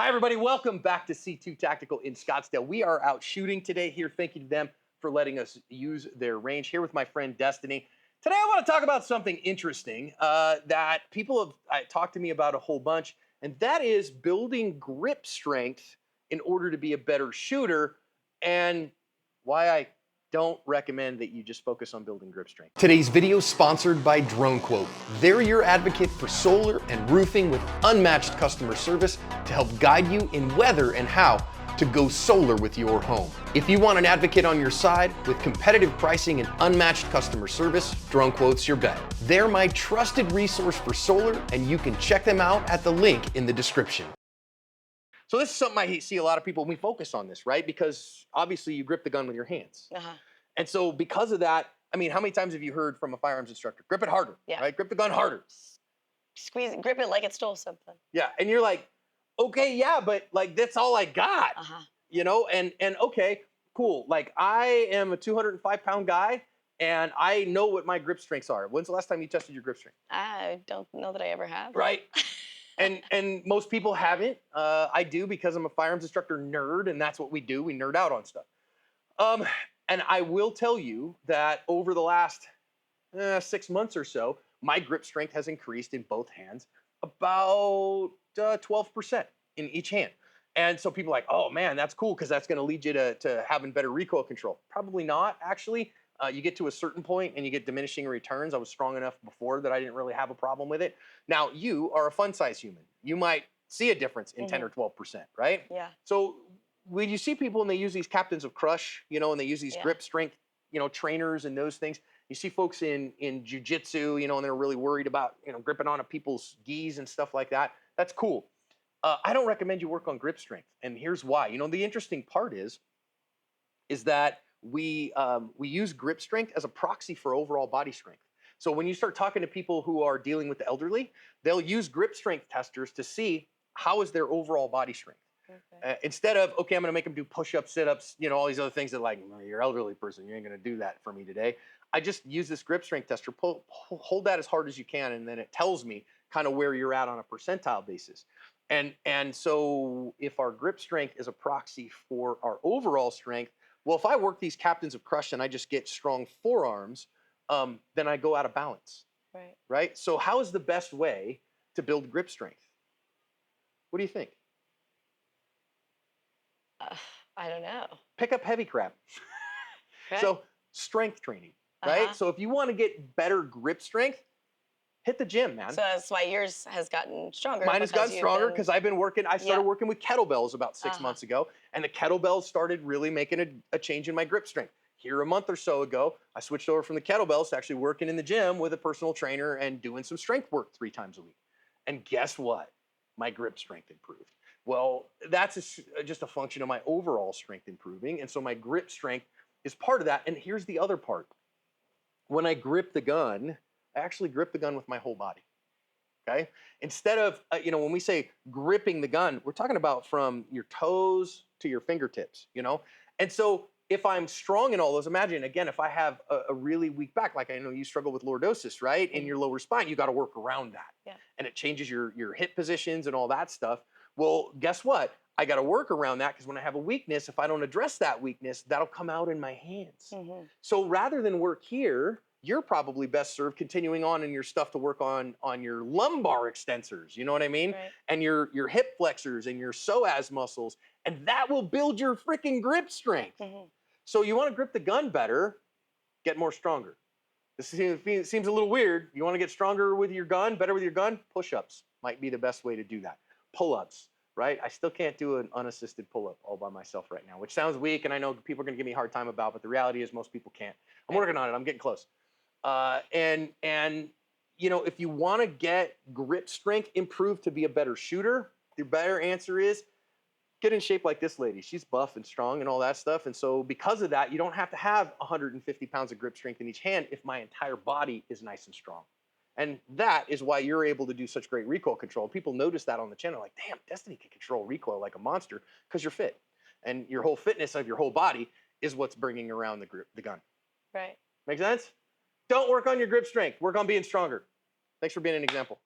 Hi, everybody. Welcome back to C2 Tactical in Scottsdale. We are out shooting today here. Thank you to them for letting us use their range here with my friend Destiny. Today, I want to talk about something interesting that people have talked to me about a whole bunch, and that is building grip strength in order to be a better shooter, and why I don't recommend that you just focus on building grip strength. Today's video is sponsored by DroneQuote. They're your advocate for solar and roofing with unmatched customer service to help guide you in whether and how to go solar with your home. If you want an advocate on your side with competitive pricing and unmatched customer service, DroneQuote's your bet. They're my trusted resource for solar, and you can check them out at the link in the description. So this is something I see a lot of people, we focus on this, right? Because obviously you grip the gun with your hands. And so because of that, I mean, how many times have you heard from a firearms instructor, grip it harder, right? Grip the gun harder. Squeeze it, grip it like it stole something. Yeah, and you're like, okay, yeah, but like that's all I got, you know? And okay, cool. Like I am a 205-pound guy and I know what my grip strengths are. When's the last time you tested your grip strength? I don't know that I ever have. Right. And most people haven't. I do because I'm a firearms instructor nerd, and that's what we do. We nerd out on stuff. And I will tell you that over the last 6 months or so, my grip strength has increased in both hands about 12% in each hand. And so people are like, oh man, that's cool because that's going to lead you to having better recoil control. Probably not, actually. You get to a certain point and you get diminishing returns. I was strong enough before that I didn't really have a problem with it. Now, you are a fun size human. You might see a difference in 10 or 12%, right? Yeah. So when you see people and they use these captains of crush, you know, and they use these grip strength, you know, trainers and those things, you see folks in jujitsu, you know, and they're really worried about, you know, gripping onto people's gis and stuff like that. That's cool. I don't recommend you work on grip strength. And here's why. You know, the interesting part is that we use grip strength as a proxy for overall body strength. So when you start talking to people who are dealing with the elderly, they'll use grip strength testers to see how is their overall body strength. Instead of, okay, I'm going to make them do push-ups, sit-ups, you know, all these other things that like, you're an elderly person, you ain't going to do that for me today. I just use this grip strength tester, hold that as hard as you can, and then it tells me kind of where you're at on a percentile basis. And so if our grip strength is a proxy for our overall strength, well, if I work these captains of crush and I just get strong forearms, then I go out of balance, right? So how is the best way to build grip strength? What do you think? I don't know. Pick up heavy crap. So strength training, right? So if you want to get better grip strength, hit the gym, man. So that's why yours has gotten stronger. Mine has gotten stronger because I've been working. I started working with kettlebells about 6 months ago, and the kettlebells started really making a change in my grip strength. Here a month or so ago, I switched over from the kettlebells to actually working in the gym with a personal trainer and doing some strength work 3 times a week. And guess what? My grip strength improved. Well, that's just a function of my overall strength improving. And so my grip strength is part of that. And here's the other part. When I grip the gun, I actually grip the gun with my whole body. Okay. Instead of, you know, when we say gripping the gun, we're talking about from your toes to your fingertips, you know? And so if I'm strong in all those, imagine again, if I have a really weak back, like I know you struggle with lordosis, right? In your lower spine, you got to work around that. And it changes your hip positions and all that stuff. Well, guess what? I got to work around that because when I have a weakness, if I don't address that weakness, that'll come out in my hands. So rather than work here, you're probably best served continuing on in your stuff to work on your lumbar extensors, you know what I mean? And your hip flexors and your psoas muscles, and that will build your freaking grip strength. So you want to grip the gun better, get more stronger. This seems a little weird. You want to get stronger with your gun, better with your gun? Push-ups might be the best way to do that. Pull-ups, right? I still can't do an unassisted pull-up all by myself right now, which sounds weak, and I know people are going to give me a hard time about, but the reality is most people can't. I'm working on it. I'm getting close. And you know, if you want to get grip strength improved to be a better shooter, the better answer is get in shape like this lady. She's buff and strong and all that stuff. And so because of that, you don't have to have 150 pounds of grip strength in each hand if my entire body is nice and strong. And that is why you're able to do such great recoil control. People notice that on the channel, like, damn, Destiny can control recoil like a monster because you're fit. And your whole fitness of your whole body is what's bringing around the gun. Right. Make sense? Don't work on your grip strength. Work on being stronger. Thanks for being an example.